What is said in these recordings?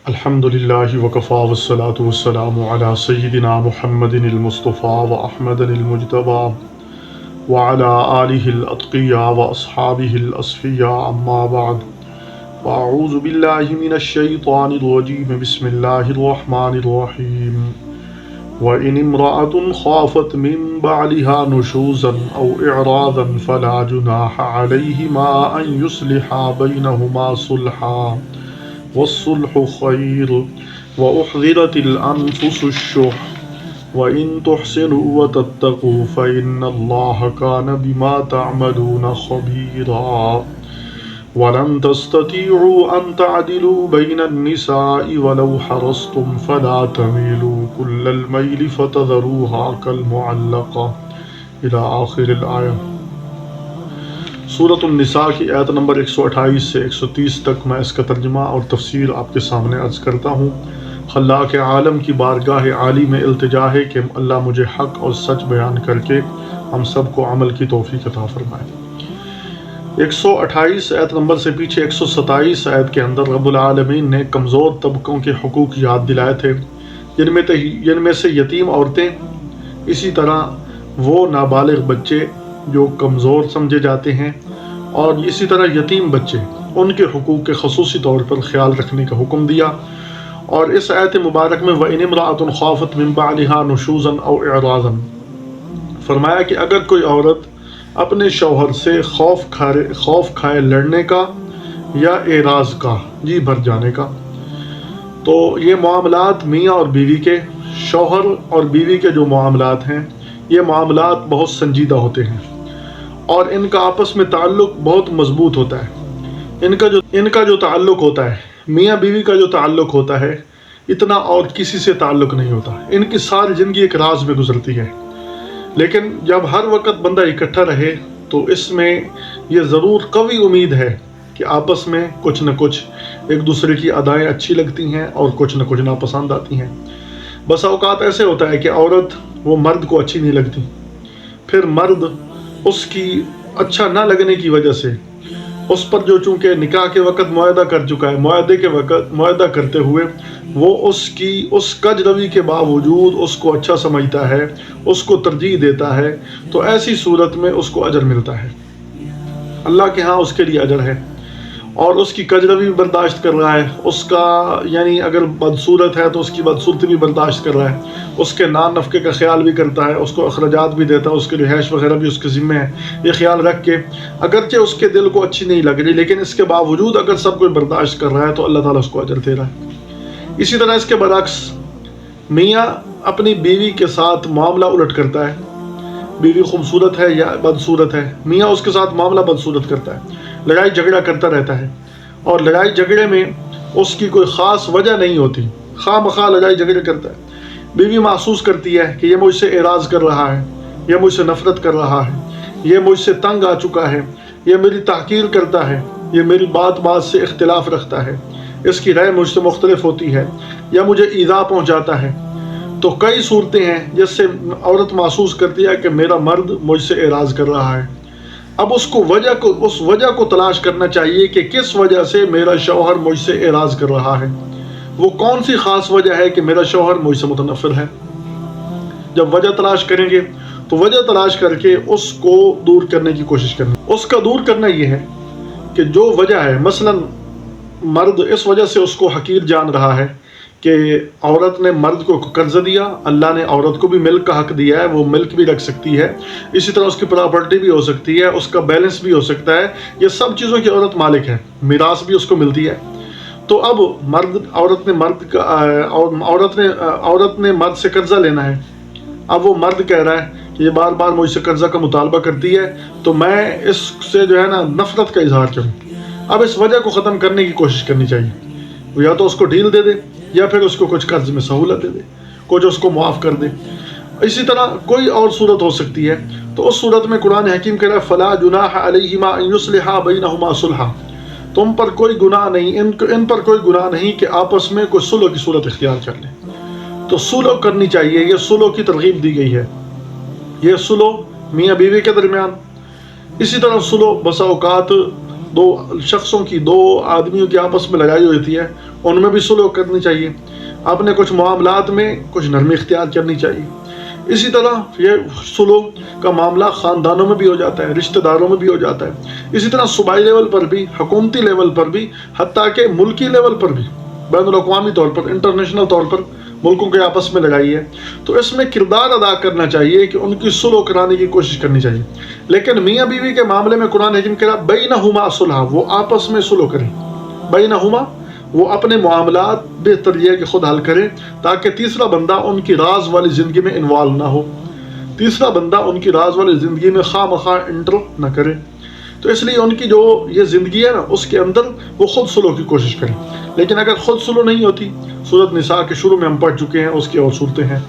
الحمد للہ وکفا والصلاة والسلام علی سیدنا محمد المصطفیٰ وأحمد المجتبیٰ وعلی آلہ الاتقیاء واصحابہ الاصفیاء اما بعد فاعوذ باللہ من الشیطان الرجیم بسم اللہ الرحمن الرحیم وإن امرأة خافت من بعلها نشوزا أو إعراضا فلا جناح عليهما أن يصلحا بينهما صلحا والصلح خير وأحضرت الأنفس الشح وإن تحسنوا وتتقوا فإن الله كان بما تعملون خبيرا ولن تستطيعوا أن تعدلوا بين النساء ولو حرصتم فلا تميلوا كل الميل فتذروها كالمعلقة إلى آخر الآية۔ سورۃ النساء کی آیت نمبر 128 سے 130 تک میں اس کا ترجمہ اور تفسیر آپ کے سامنے عرض کرتا ہوں۔ خلاق عالم کی بارگاہ عالی میں التجا ہے کہ اللہ مجھے حق اور سچ بیان کر کے ہم سب کو عمل کی توفیق عطا فرمائے۔ 128 آیت نمبر سے پیچھے 127 آیت کے اندر رب العالمین نے کمزور طبقوں کے حقوق یاد دلائے تھے، جن میں سے یتیم عورتیں، اسی طرح وہ نابالغ بچے جو کمزور سمجھے جاتے ہیں، اور اسی طرح یتیم بچے، ان کے حقوق کے خصوصی طور پر خیال رکھنے کا حکم دیا۔ اور اس آیت مبارک میں وَإِنِ امْرَأَةٌ خَافَتْ مِن بَعْلِهَا نُشُوزًا أَوْ إِعْرَاضًا فرمایا کہ اگر کوئی عورت اپنے شوہر سے خوف کھائے لڑنے کا یا اعراض کا، جی بھر جانے کا، تو یہ معاملات میاں اور بیوی کے، شوہر اور بیوی کے جو معاملات ہیں، یہ معاملات بہت سنجیدہ ہوتے ہیں اور ان کا آپس میں تعلق بہت مضبوط ہوتا ہے۔ ان کا جو تعلق ہوتا ہے، میاں بیوی کا جو تعلق ہوتا ہے، اتنا اور کسی سے تعلق نہیں ہوتا۔ ان کی ساری زندگی ایک راز میں گزرتی ہے، لیکن جب ہر وقت بندہ اکٹھا رہے تو اس میں یہ ضرور قوی امید ہے کہ آپس میں کچھ نہ کچھ ایک دوسرے کی ادائیں اچھی لگتی ہیں اور کچھ نہ کچھ ناپسند آتی ہیں۔ بس اوقات ایسے ہوتا ہے کہ عورت وہ مرد کو اچھی نہیں لگتی، پھر مرد اس کی اچھا نہ لگنے کی وجہ سے اس پر جو چونکہ نکاح کے وقت معاہدہ کر چکا ہے، معاہدے کے وقت معاہدہ کرتے ہوئے وہ اس کج روی کے باوجود اس کو اچھا سمجھتا ہے، اس کو ترجیح دیتا ہے، تو ایسی صورت میں اس کو اجر ملتا ہے، اللہ کے ہاں اس کے لیے اجر ہے، اور اس کی کج روی بھی برداشت کر رہا ہے، اس کا یعنی اگر بدصورت ہے تو اس کی بدصورتی بھی برداشت کر رہا ہے، اس کے نان نفقے کا خیال بھی کرتا ہے، اس کو اخراجات بھی دیتا ہے، اس کے رہائش وغیرہ بھی اس کے ذمہ ہے، یہ خیال رکھ کے اگرچہ اس کے دل کو اچھی نہیں لگ رہی، لیکن اس کے باوجود اگر سب کوئی برداشت کر رہا ہے تو اللہ تعالیٰ اس کو اجر دے رہا ہے۔ اسی طرح اس کے برعکس میاں اپنی بیوی کے ساتھ معاملہ الٹ کرتا ہے، بیوی خوبصورت ہے یا بدصورت ہے، میاں اس کے ساتھ معاملہ بدصورت کرتا ہے، لڑائی جھگڑا کرتا رہتا ہے، اور لڑائی جھگڑے میں اس کی کوئی خاص وجہ نہیں ہوتی، خواہ مخواہ لڑائی جھگڑے کرتا ہے۔ بیوی محسوس کرتی ہے کہ یہ مجھ سے اعراض کر رہا ہے، یہ مجھ سے نفرت کر رہا ہے، یہ مجھ سے تنگ آ چکا ہے، یہ میری تحقیر کرتا ہے، یہ میری بات سے اختلاف رکھتا ہے، اس کی رائے مجھ سے مختلف ہوتی ہے، یا مجھے ایذا پہنچاتا ہے۔ تو کئی صورتیں ہیں جس سے عورت محسوس کرتی ہے کہ میرا مرد مجھ سے اعراض کر رہا ہے۔ اب اس وجہ کو تلاش کرنا چاہیے کہ کس وجہ سے میرا شوہر مجھ سے اعراض کر رہا ہے، وہ کون سی خاص وجہ ہے کہ میرا شوہر مجھ سے متنفر ہے۔ جب وجہ تلاش کریں گے تو وجہ تلاش کر کے اس کو دور کرنے کی کوشش کرنی۔ اس کا دور کرنا یہ ہے کہ جو وجہ ہے، مثلا مرد اس وجہ سے اس کو حقیر جان رہا ہے کہ عورت نے مرد کو قرض دیا، اللہ نے عورت کو بھی ملک کا حق دیا ہے، وہ ملک بھی رکھ سکتی ہے، اسی طرح اس کی پراپرٹی بھی ہو سکتی ہے، اس کا بیلنس بھی ہو سکتا ہے، یہ سب چیزوں کی عورت مالک ہے، میراث بھی اس کو ملتی ہے۔ تو اب عورت نے مرد سے قرضہ لینا ہے، اب وہ مرد کہہ رہا ہے کہ یہ بار بار مجھ سے قرضہ کا مطالبہ کرتی ہے، تو میں اس سے جو ہے نا نفرت کا اظہار کروں۔ اب اس وجہ کو ختم کرنے کی کوشش کرنی چاہیے، یا تو اس کو ڈھیل دے دے یا پھر اس کو کچھ قرض میں سہولت دے دے، کچھ اس کو معاف کر دے۔ اسی طرح کوئی اور صورت ہو سکتی ہے، تو اس صورت میں قرآن حکیم کہہ رہا ہے فَلَا جُنَاحَ عَلَيْهِمَا أَن يُصْلِحَا بَيْنَهُمَا صُلْحًا، تم پر کوئی گناہ نہیں، ان پر کوئی گناہ نہیں کہ آپس میں کوئی صلح کی صورت اختیار کر لیں۔ تو صلح کرنی چاہیے، یہ صلح کی ترغیب دی گئی ہے، یہ صلح میاں بیوی کے درمیان۔ اسی طرح صلح بسا اوقات دو شخصوں کی، دو آدمیوں کی آپس میں لڑائی ہوتی ہے، ان میں بھی صلح کرنی چاہیے، اپنے کچھ معاملات میں کچھ نرمی اختیار کرنی چاہیے۔ اسی طرح یہ صلح کا معاملہ خاندانوں میں بھی ہو جاتا ہے، رشتہ داروں میں بھی ہو جاتا ہے، اسی طرح صوبائی لیول پر بھی، حکومتی لیول پر بھی، حتیٰ کہ ملکی لیول پر بھی، بین الاقوامی طور پر، انٹرنیشنل طور پر ملکوں کے آپس میں لڑائی ہے، تو اس میں کردار ادا کرنا چاہیے کہ ان کی صلح کرانے کی کوشش کرنی چاہیے۔ لیکن میاں بیوی کے معاملے میں قرآن حکیم کہہ رہا بینہما صلح، وہ آپس میں صلح کریں، بینہما، وہ اپنے معاملات بہتر یہ کہ خود حل کریں، تاکہ تیسرا بندہ ان کی راز والی زندگی میں انوالو نہ ہو، تیسرا بندہ ان کی راز والی زندگی میں خواہ مخواہ انٹر نہ کرے۔ تو اس لیے ان کی جو یہ زندگی ہے نا، اس کے اندر وہ خود صلح کی کوشش کریں۔ لیکن اگر خود صلح نہیں ہوتی، سورۃ نساء کے شروع میں ہم پڑھ چکے ہیں، اس کی اور صورتیں ہیں،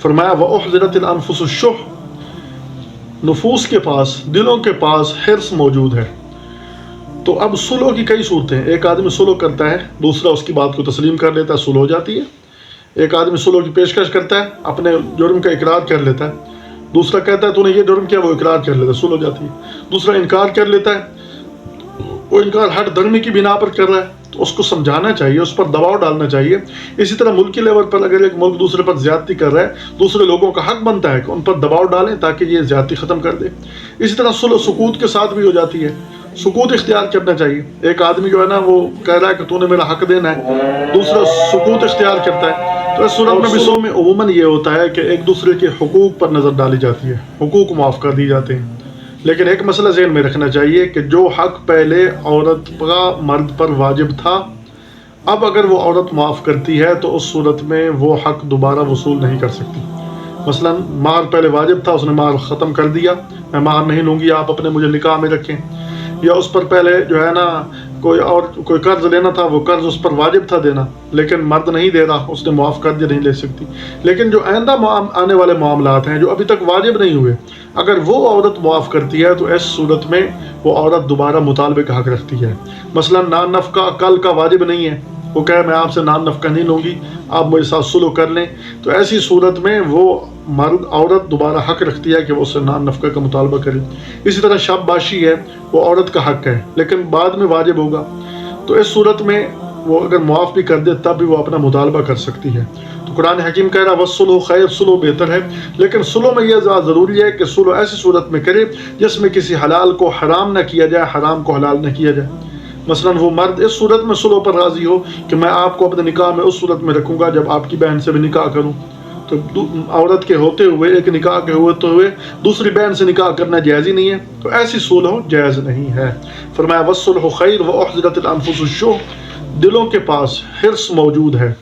فرمایا وَأُحْضِرَتِ الْأَنفُسُ الشُّحَّ، نفوس کے پاس، دلوں کے پاس حرص موجود ہے۔ تو اب صلح کی کئی صورتیں ہیں، ایک آدمی صلح کرتا ہے، دوسرا اس کی بات کو تسلیم کر لیتا ہے، صلح ہو جاتی ہے۔ ایک آدمی صلح کی پیشکش کرتا ہے، اپنے جرم کا اقرار کر لیتا ہے، دوسرا کہتا ہے تو نے یہ جرم کیا، وہ اقرار کر لیتا ہے، صلح ہو جاتی ہے۔ دوسرا انکار کر لیتا ہے، وہ انکار ہٹ دھرمی کی بنا پر کر رہا ہے، تو اس کو سمجھانا چاہیے، اس پر دباؤ ڈالنا چاہیے۔ اسی طرح ملکی لیول پر اگر ایک ملک دوسرے پر زیادتی کر رہا ہے، دوسرے لوگوں کا حق بنتا ہے کہ ان پر دباؤ ڈالیں تاکہ یہ زیادتی ختم کر دے۔ اسی طرح صلح سکوت کے ساتھ بھی ہو جاتی ہے، سکوت اختیار کرنا چاہیے۔ ایک آدمی جو ہے نا وہ کہہ رہا ہے کہ تو نے میرا حق دینا ہے، دوسرا سکوت اختیار کرتا ہے۔ تو اس صورت میں بھی صلح میں عموماً یہ ہوتا ہے کہ ایک دوسرے کے حقوق پر نظر ڈالی جاتی ہے، حقوق معاف کر دی جاتے ہیں۔ لیکن ایک مسئلہ ذہن میں رکھنا چاہیے کہ جو حق پہلے عورت کا مرد پر واجب تھا، اب اگر وہ عورت معاف کرتی ہے تو اس صورت میں وہ حق دوبارہ وصول نہیں کر سکتی۔ مثلا مہر پہلے واجب تھا، اس نے مہر ختم کر دیا، میں مہر نہیں لوں گی، آپ اپنے مجھے نکاح میں رکھیں۔ یا اس پر پہلے جو ہے نا کوئی قرض لینا تھا، وہ قرض اس پر واجب تھا دینا، لیکن مرد نہیں دے رہا، اس نے معاف کر دیا، نہیں لے سکتی۔ لیکن جو آئندہ آنے والے معاملات ہیں جو ابھی تک واجب نہیں ہوئے، اگر وہ عورت معاف کرتی ہے تو اس صورت میں وہ عورت دوبارہ مطالبے کا حق رکھتی ہے۔ مثلا نان نفقہ کل کا واجب نہیں ہے، وہ کہے میں آپ سے نان نفقہ نہیں لوں گی، آپ مجھے ساتھ صلح کر لیں، تو ایسی صورت میں وہ عورت دوبارہ حق رکھتی ہے کہ وہ اس سے نان نفقہ کا مطالبہ کرے۔ اسی طرح شب باشی ہے، وہ عورت کا حق ہے لیکن بعد میں واجب ہوگا، تو اس صورت میں وہ اگر معاف بھی کر دے تب بھی وہ اپنا مطالبہ کر سکتی ہے۔ تو قرآن حکیم کہہ رہا وَالصُّلْحُ خیر، صلح بہتر ہے، لیکن صلح میں یہ ضروری ہے کہ صلح ایسی صورت میں کرے جس میں کسی حلال کو حرام نہ کیا جائے، حرام کو حلال نہ کیا جائے۔ مثلا وہ مرد اس صورت میں صلح پر راضی ہو کہ میں آپ کو اپنے نکاح میں اس صورت میں رکھوں گا جب آپ کی بہن سے بھی نکاح کروں، تو عورت کے ہوتے ہوئے، ایک نکاح کے ہوتے ہوئے دوسری بہن سے نکاح کرنا جائز ہی نہیں ہے، تو ایسی صلح جائز نہیں ہے۔ فرمایا وَالصُّلْحُ خَيْرٌ وَأُحْضِرَتِ الْأَنفُسُ الشُّحَّ، دلوں کے پاس حرص موجود ہے۔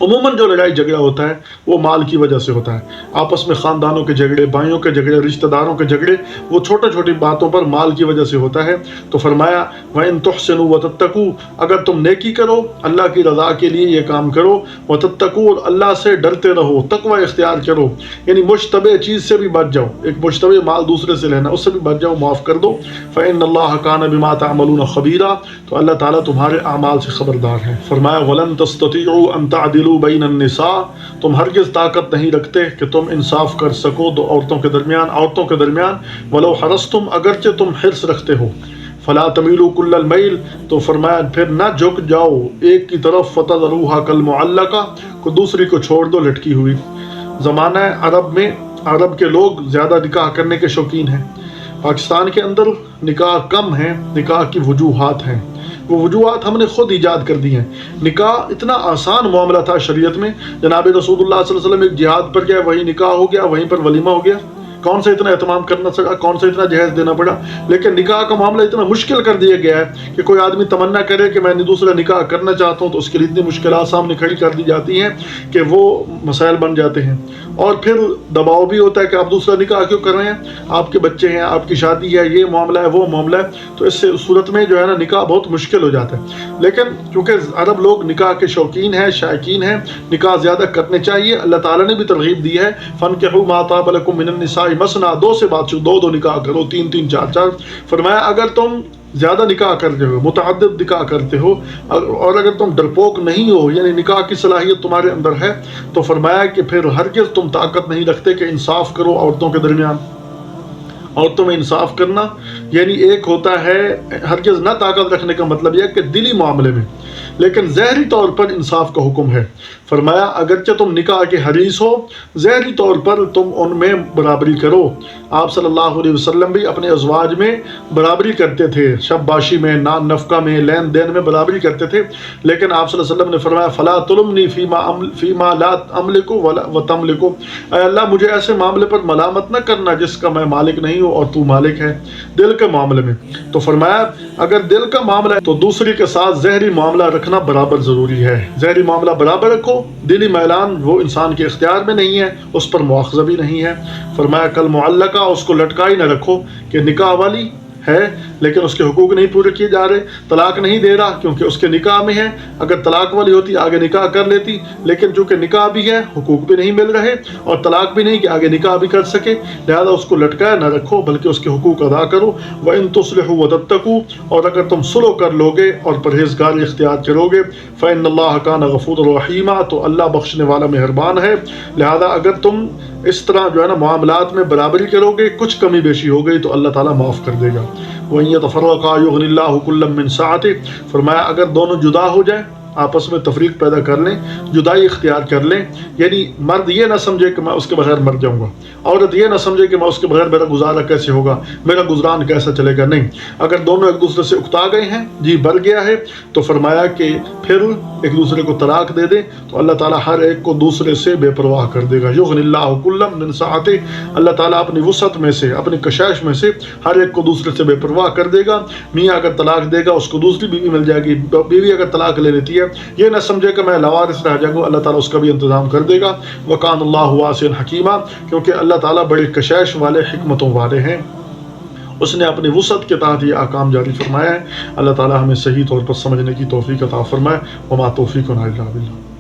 عموماً جو لڑائی جھگڑا ہوتا ہے وہ مال کی وجہ سے ہوتا ہے، آپس میں خاندانوں کے جھگڑے، بھائیوں کے جھگڑے، رشتہ داروں کے جھگڑے، وہ چھوٹی چھوٹی باتوں پر مال کی وجہ سے ہوتا ہے۔ تو فرمایا وَإِن تُحْسِنُوا وَتَتَّقُوا، اگر تم نیکی کرو، اللہ کی رضا کے لیے یہ کام کرو، وَتَتَّقُوا، اللہ سے ڈرتے رہو، تقوی اختیار کرو، یعنی مشتبہ چیز سے بھی بچ جاؤ، ایک مشتبہ مال دوسرے سے لینا، اس سے بھی بچ جاؤ، معاف کر دو۔ فَإِنَّ اللَّهَ كَانَ بِمَا تَعْمَلُونَ خَبِيرًا، تو اللہ تعالیٰ تمہارے اعمال سے خبردار ہے۔ فرمایا وَلَن تَسْتَطِيعُوا أَن تَعْدِلُوا بین النساء، تم ہرگز طاقت نہیں رکھتے کہ تم انصاف کر سکو دو عورتوں کے درمیان، ولو حرصتم، اگرچہ تم حرص رکھتے ہو، فلا تمیلوا کل المیل، تو فرمایا پھر نہ جھک جاؤ ایک کی طرف، فتذروها کالمعلقہ، کو دوسری کو چھوڑ دو لٹکی ہوئی۔ زمانہ عرب میں عرب کے لوگ زیادہ نکاح کرنے کے شوقین ہیں، پاکستان کے اندر نکاح کم ہیں، نکاح کی وجوہات ہیں، وہ وجوہات ہم نے خود ایجاد کر دی ہیں۔ نکاح اتنا آسان معاملہ تھا شریعت میں، جناب رسول اللہ صلی اللہ علیہ وسلم ایک جہاد پر گیا، وہیں نکاح ہو گیا، وہیں پر ولیمہ ہو گیا، کون سا اتنا اہتمام کرنا سکا، کون سا اتنا جہیز دینا پڑا۔ لیکن نکاح کا معاملہ اتنا مشکل کر دیا گیا ہے کہ کوئی آدمی تمنا کرے کہ میں دوسرا نکاح کرنا چاہتا ہوں تو اس کے لیے اتنی مشکلات سامنے کھڑی کر دی جاتی ہیں کہ وہ مسائل بن جاتے ہیں، اور پھر دباؤ بھی ہوتا ہے کہ آپ دوسرا نکاح کیوں کر رہے ہیں، آپ کے بچے ہیں، آپ کی شادی ہے، یہ معاملہ ہے، وہ معاملہ ہے، تو اس سے صورت میں جو ہے نا نکاح بہت مشکل ہو جاتا ہے۔ لیکن چونکہ عرب لوگ نکاح کے شوقین ہیں، شائقین ہیں، نکاح زیادہ کرنے چاہیے، اللہ تعالیٰ نے بھی ترغیب دی ہے، فَانكِحُوا مَا طَابَ لَكُم مِّنَ النِّسَاءِ مَثْنَىٰ، دو سے بات شروع، دو نکاح کرو، تین تین، چار چار۔ فرمایا اگر تم زیادہ نکاح کرتے ہو، متعدد نکاح کرتے ہو، اور اگر تم ڈرپوک نہیں ہو، یعنی نکاح کی صلاحیت تمہارے اندر ہے، تو فرمایا کہ پھر ہرگز تم طاقت نہیں رکھتے کہ انصاف کرو عورتوں کے درمیان، اور تمہیں انصاف کرنا، یعنی ایک ہوتا ہے ہرگز نہ طاقت رکھنے کا مطلب یہ ہے کہ دلی معاملے میں، لیکن ظاہری طور پر انصاف کا حکم ہے۔ فرمایا اگرچہ تم نکاح کے حریص ہو، ظاہری طور پر تم ان میں برابری کرو۔ آپ صلی اللہ علیہ وسلم بھی اپنے ازواج میں برابری کرتے تھے، شب باشی میں، نان نفقہ میں، لین دین میں برابری کرتے تھے، لیکن آپ صلی اللہ علیہ وسلم نے فرمایا فلا تلمنی فیما لا املک وتملک، اے اللہ مجھے ایسے معاملے پر ملامت نہ کرنا جس کا میں مالک نہیں ہوں اور تو مالک ہے، دل کے معاملے میں۔ تو فرمایا اگر دل کا معاملہ ہے تو دوسری کے ساتھ ظاہری معاملہ رکھنا برابر ضروری ہے، ظاہری معاملہ برابر رکھو، دلی میلان وہ انسان کے اختیار میں نہیں ہے، اس پر مواخذہ بھی نہیں ہے۔ فرمایا کل معلقہ، اس کو لٹکائی نہ رکھو کہ نکاح والی ہے لیکن اس کے حقوق نہیں پورے کیے جا رہے، طلاق نہیں دے رہا کیونکہ اس کے نکاح میں ہے، اگر طلاق والی ہوتی آگے نکاح کر لیتی، لیکن چونکہ نکاح بھی ہے حقوق بھی نہیں مل رہے اور طلاق بھی نہیں کہ آگے نکاح بھی کر سکے، لہذا اس کو لٹکایا نہ رکھو بلکہ اس کے حقوق ادا کرو۔ وَإِن تُصْلِحُوا وَتَتَّقُوا، اور اگر تم صلح کر لوگے اور پرہیزگاری اختیار کرو گے، فَإِنَّ اللَّهَ كَانَ غَفُورًا رَحِيمًا، تو اللہ بخشنے والا مہربان ہے۔ لہذا اگر تم اس طرح جو ہے نا معاملات میں برابری کرو گے، کچھ کمی بیشی ہو گئی تو اللہ تعالیٰ معاف کر دے گا۔ وَإِن يَتَفَرَّقَا يُغْنِ اللَّهُ كُلًّا مِّن سَعَتِهِ، فرمایا اگر دونوں جدا ہو جائیں، آپس میں تفریق پیدا کر لیں، جدائی اختیار کر لیں، یعنی مرد یہ نہ سمجھے کہ میں اس کے بغیر مر جاؤں گا، عورت یہ نہ سمجھے کہ میں اس کے بغیر میرا گزارا کیسے ہوگا، میرا گزران کیسا چلے گا، نہیں، اگر دونوں ایک دوسرے سے اکتا گئے ہیں، جی بھر گیا ہے، تو فرمایا کہ پھر ایک دوسرے کو طلاق دے دیں، تو اللہ تعالیٰ ہر ایک کو دوسرے سے بے پرواہ کر دے گا۔ یغنی اللہ کلا من سعتہ، اللہ تعالیٰ اپنی وسعت میں سے، اپنی کشائش میں سے ہر ایک کو دوسرے سے بے پرواہ کر دے گا۔ میاں اگر طلاق دے گا اس کو دوسری بیوی مل جائے گی، بیوی اگر طلاق لے لیتی ہے یہ نہ سمجھے کہ میں لاوارث رہ جاؤں گا، اللہ تعالیٰ اس کا بھی انتظام کر دے گا۔ وَكَانَ اللَّهُ وَاسِعًا حَكِيمًا، کیونکہ اللہ تعالیٰ بڑی کشائش والے، حکمتوں والے ہیں، اس نے اپنی وسعت کے تحت یہ احکام جاری فرمایا ہے۔ اللہ تعالیٰ ہمیں صحیح طور پر سمجھنے کی توفیق عطا فرمائے۔ وما توفیقنا الا باللہ۔